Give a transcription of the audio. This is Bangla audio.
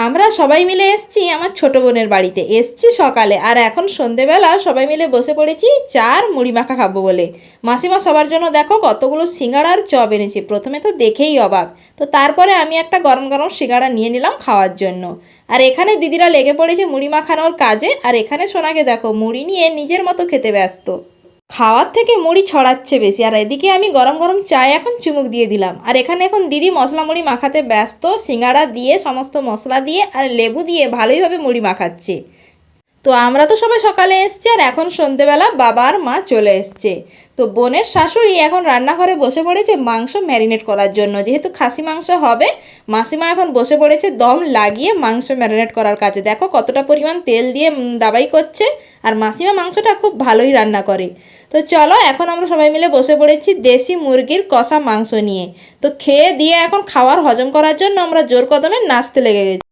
আমরা সবাই মিলে এসছি আমার ছোট বোনের বাড়িতে। এসছি সকালে, আর এখন সন্ধেবেলা সবাই মিলে বসে পড়েছি চা আর মুড়ি মাখা খাবো বলে। মাসিমা সবার জন্য দেখো কতগুলো সিঙ্গাড়া আর চপ এনেছে। প্রথমে তো দেখেই অবাক, তো তারপরে আমি একটা গরম গরম সিঙ্গাড়া নিয়ে নিলাম খাওয়ার জন্য। আর এখানে দিদিরা লেগে পড়েছে মুড়ি মাখানোর কাজে, আর এখানে সোনাকে দেখো মুড়ি নিয়ে নিজের মতো খেতে ব্যস্ত। খাওয়ার থেকে মুড়ি ছড়াচ্ছে বেশি। আর এদিকে আমি গরম গরম চায়ে এখন চুমুক দিয়ে দিলাম। আর এখানে এখন দিদি মশলা মুড়ি মাখাতে ব্যস্ত, সিঙ্গাড়া দিয়ে সমস্ত মশলা দিয়ে আর লেবু দিয়ে ভালোইভাবে মুড়ি মাখাচ্ছে। তো আমরা তো সবাই সকালে এসছি, আর এখন সন্ধেবেলা বাবা আর মা চলে এসছে। তো বোনের শাশুড়ি এখন রান্নাঘরে বসে পড়েছে মাংস ম্যারিনেট করার জন্য। যেহেতু খাসি মাংস হবে, মাসিমা এখন বসে পড়েছে দম লাগিয়ে মাংস ম্যারিনেট করার কাজে। দেখো কতটা পরিমাণ তেল দিয়ে দাবাই করছে। আর মাসিমা মাংসটা খুব ভালোই রান্না করে। তো চলো এখন আমরা সবাই মিলে বসে পড়েছি দেশি মুরগির কষা মাংস নিয়ে। তো খেয়ে দিয়ে এখন খাওয়ার হজম করার জন্য আমরা জোর কদমে নাচতে লেগে গেছি।